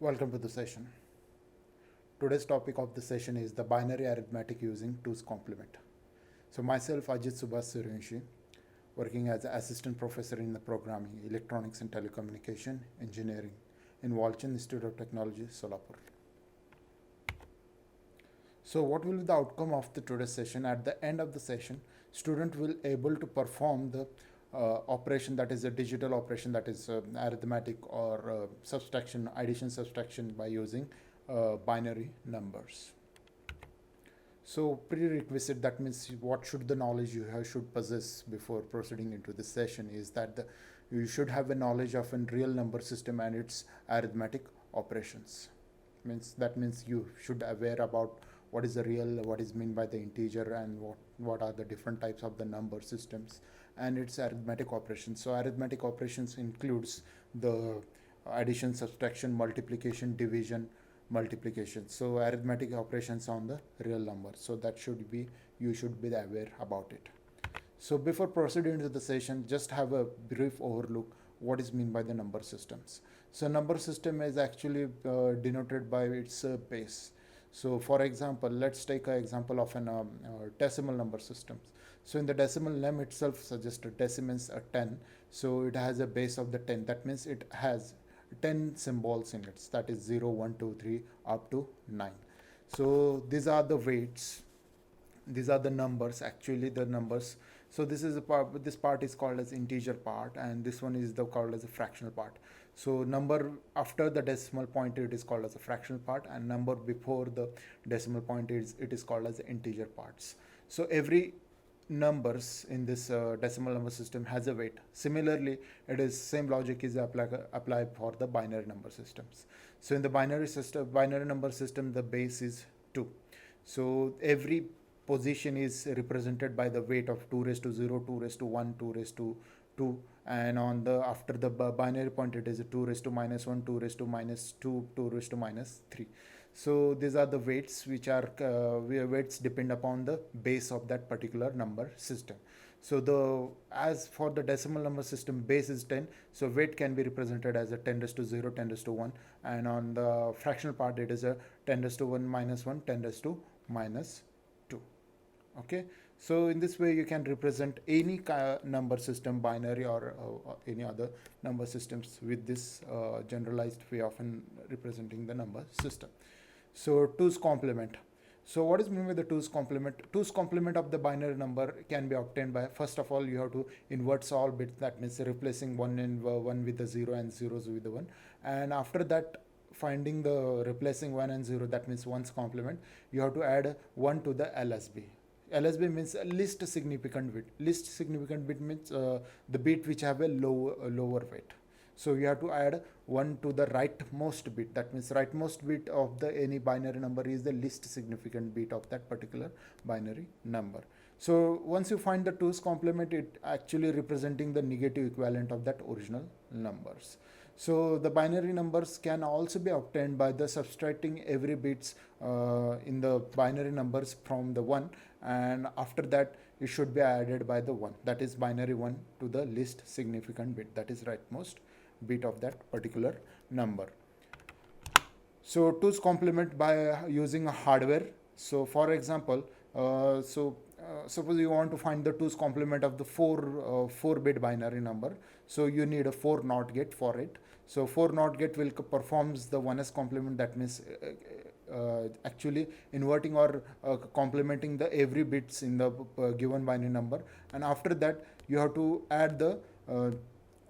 Welcome to the session. Today's topic of the session is the binary arithmetic using 2's complement. So myself Ajit Subhas Suryanshi, working as an assistant professor in the programming, electronics and telecommunication engineering in Walchand Institute of Technology, Solapur. So what will be the outcome of the today's session? At the end of the session, student will able to perform the operation, that is a digital operation, that is arithmetic or subtraction, addition, subtraction by using binary numbers. So prerequisite, that means what should the knowledge you should possess before proceeding into this session is that you should have a knowledge of a real number system and its arithmetic operations. That means you should aware about what is the real, what is meant by the integer, and what are the different types of the number systems and its arithmetic operations. So arithmetic operations includes the addition, subtraction, multiplication, division, multiplication. So arithmetic operations on the real number. So that should be, you should be aware about it. So before proceeding into the session, just have a brief overlook what is meant by the number systems. So number system is actually denoted by its base. So for example, let's take an example of an decimal number systems. So in the decimal name itself suggests a decimals a 10. So it has a base of the 10. That means it has 10 symbols in it. That is 0, 1, 2, 3 up to 9. So these are the weights. These are the numbers, actually the numbers. So this is a part, this part is called as integer part, and this one is called as a fractional part. So number after the decimal point, it is called as a fractional part, and number before the decimal point it is called as integer parts. So every numbers in this decimal number system has a weight. Similarly, it is same logic is applied for the binary number systems. So in the binary number system, the base is 2. So every position is represented by the weight of 2 raised to 0, 2 raised to 1, 2 raised to 2, and on the after the binary point it is 2 raised to minus 1, 2 raised to minus 2, 2 raised to minus 3. So these are the weights which are weights depend upon the base of that particular number system. So as for the decimal number system, base is 10, so weight can be represented as a 10 raised to 0, 10 raised to 1, and on the fractional part it is a 10 raised to 1 minus 1, 10 raised to minus 2. Okay, so in this way you can represent any number system, binary or any other number systems, with this generalized way of representing the number system. So 2's complement. So what is meant by the 2's complement? 2's complement of the binary number can be obtained by, first of all, you have to invert all bits. That means replacing 1 and 1 with the 0 and zeros with the 1. And after that, finding the replacing 1 and 0, that means 1's complement, you have to add 1 to the LSB. LSB means least significant bit. Least significant bit means the bit which have a lower weight. So you have to add 1 to the rightmost bit. That means rightmost bit of the any binary number is the least significant bit of that particular binary number. So once you find the 2's complement, it actually representing the negative equivalent of that original numbers. So the binary numbers can also be obtained by the subtracting every bits in the binary numbers from the 1, and after that it should be added by the 1, that is binary 1, to the least significant bit, that is rightmost bit of that particular number. So 2's complement by using a hardware. So for example, suppose you want to find the 2's complement of the 4-bit binary number, so you need a 4 NOT gate for it. So 4 NOT gate will performs the 1's complement, that means actually inverting or complementing the every bits in the given binary number, and after that you have to add the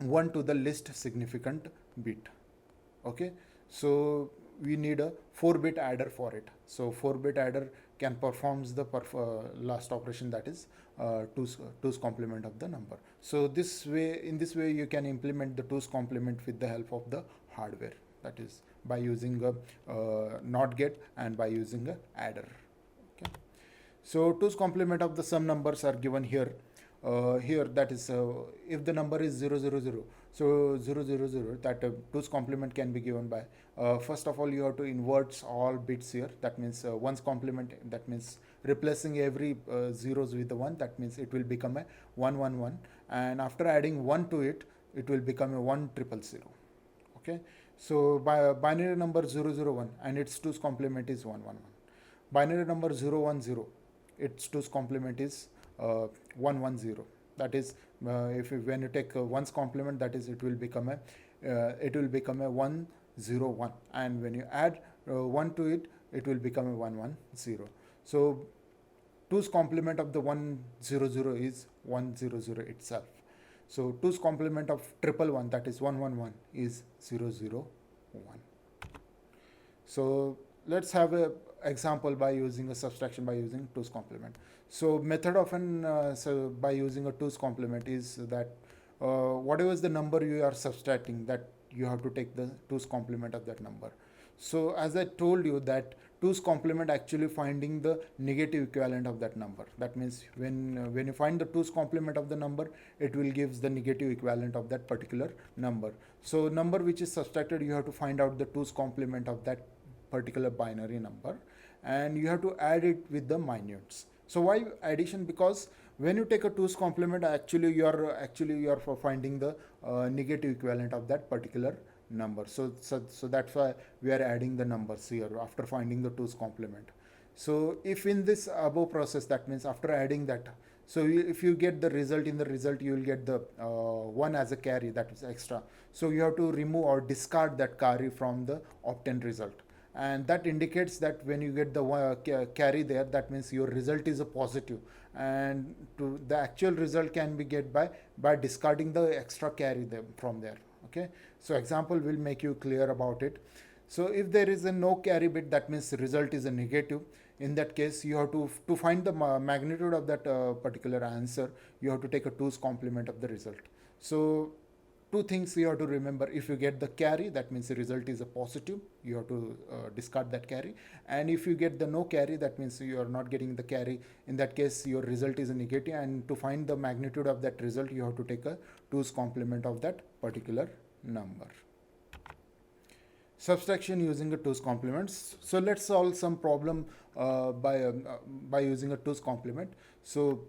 1 to the least significant bit. Okay, so we need a 4-bit adder for it. So 4-bit adder can performs the last operation, that is 2's complement of the number. So in this way you can implement the 2's complement with the help of the hardware, that is by using a NOT gate and by using a adder. Okay, so 2's complement of the sum numbers are given here. Here, that is if the number is 0, 0, 0, so 0, 0, 0, that 2's complement can be given by first of all you have to invert all bits here. That means 1's complement, that means replacing every zeros with the 1, that means it will become a 1, 1, 1, and after adding 1 to it, it will become a 1, 0, 0. Okay, so by binary number 001 and its 2's complement is 111. Binary number 010, its 2's complement is 110. That is, if you, when you take 1's complement, that is, it will become a 101, and when you add 1 to it, it will become a 110. So 2's complement of the 100 is 100 itself. So 2's complement of 111, that is 111, is 001. So let's have a example by using a subtraction by using 2's complement. So method often so by using a 2's complement is that whatever is the number you are subtracting, that you have to take the 2's complement of that number. So as I told you that 2's complement actually finding the negative equivalent of that number. That means when you find the 2's complement of the number, it will gives the negative equivalent of that particular number. So number which is subtracted, you have to find out the 2's complement of that particular binary number, and you have to add it with the minutes. So why addition? Because when you take a 2's complement, actually you are for finding the negative equivalent of that particular number. So that's why we are adding the numbers here after finding the 2's complement. So if in this above process, that means after adding that, so if you get the result, in the result you will get the 1 as a carry, that is extra. So you have to remove or discard that carry from the obtained result, and that indicates that when you get the carry there, that means your result is a positive, and to the actual result can be get by discarding the extra carry from there. Okay, so example will make you clear about it. So if there is a no carry bit, that means the result is a negative. In that case, you have to find the magnitude of that particular answer, you have to take a 2's complement of the result. So two things you have to remember: if you get the carry, that means the result is a positive, you have to discard that carry, and if you get the no carry, that means you are not getting the carry. In that case, your result is a negative, and to find the magnitude of that result, you have to take a 2's complement of that particular number. Subtraction using a 2's complements. So let's solve some problem by using a 2's complement. So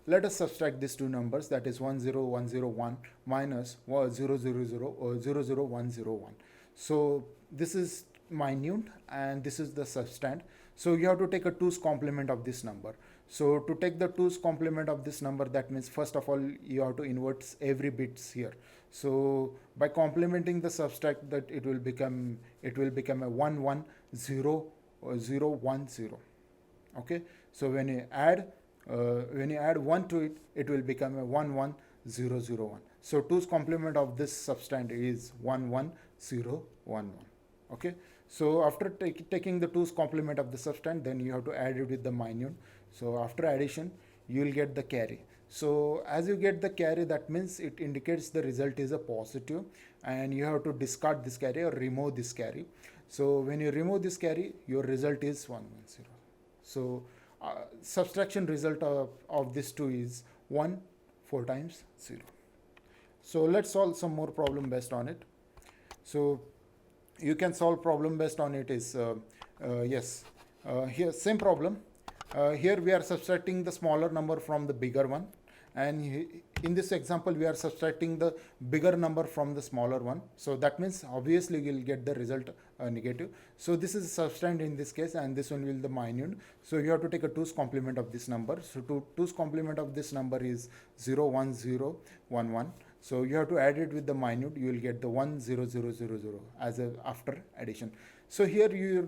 let us subtract these two numbers, that is 10101 minus 000 or 00101. So this is minute and this is the substand. So you have to take a 2's complement of this number. So to take the 2's complement of this number, that means first of all you have to invert every bits here. So by complementing the subtract, that it will become a 11010. Okay, so when you add 1 to it, it will become a 11001. So 2's complement of this substand is 11011. Okay, so after taking the 2's complement of the substand, then you have to add it with the minute. So after addition, you will get the carry. So as you get the carry, that means it indicates the result is a positive, and you have to discard this carry or remove this carry. So when you remove this carry, your result is 110. So subtraction result of this 2 is 1 4 times 0. So let's solve some more problem based on it. So you can solve problem based on it is here same problem. Here we are subtracting the smaller number from the bigger one, and in this example we are subtracting the bigger number from the smaller one. So that means obviously we'll get the result negative. So this is substand in this case, and this one will the minute. So you have to take a 2's complement of this number. So 2's complement of this number is 01011. So you have to add it with the minute, you will get the 10000 as a after addition. So here you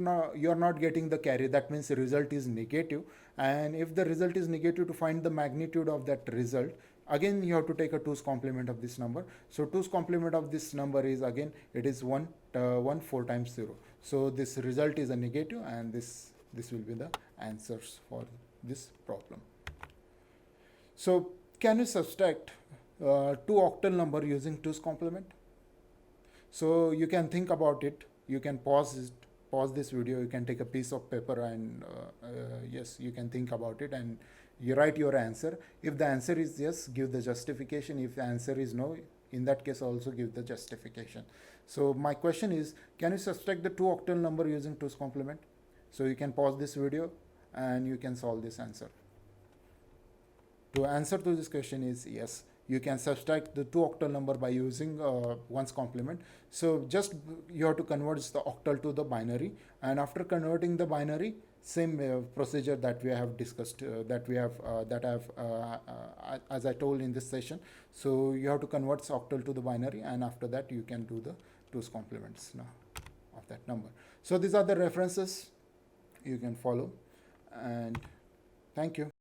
are not getting the carry, that means the result is negative, and if the result is negative, to find the magnitude of that result, again you have to take a 2's complement of this number. So 2's complement of this number is again it is 1 4 times 0. So this result is a negative, and this will be the answers for this problem. So can you subtract 2 octal number using 2's complement? So you can think about it. You can pause this video, you can take a piece of paper, and yes, you can think about it and you write your answer. If the answer is yes, give the justification. If the answer is no, in that case also give the justification. So my question is, can you subtract the 2 octal number using 2's complement? So you can pause this video and you can solve this answer. To answer to this question is yes, you can subtract the 2 octal number by using 1's complement. So just you have to convert the octal to the binary, and after converting the binary, same procedure that we have discussed, as I told in this session. So you have to convert octal to the binary, and after that you can do the 2's complements now of that number. So these are the references you can follow, and thank you.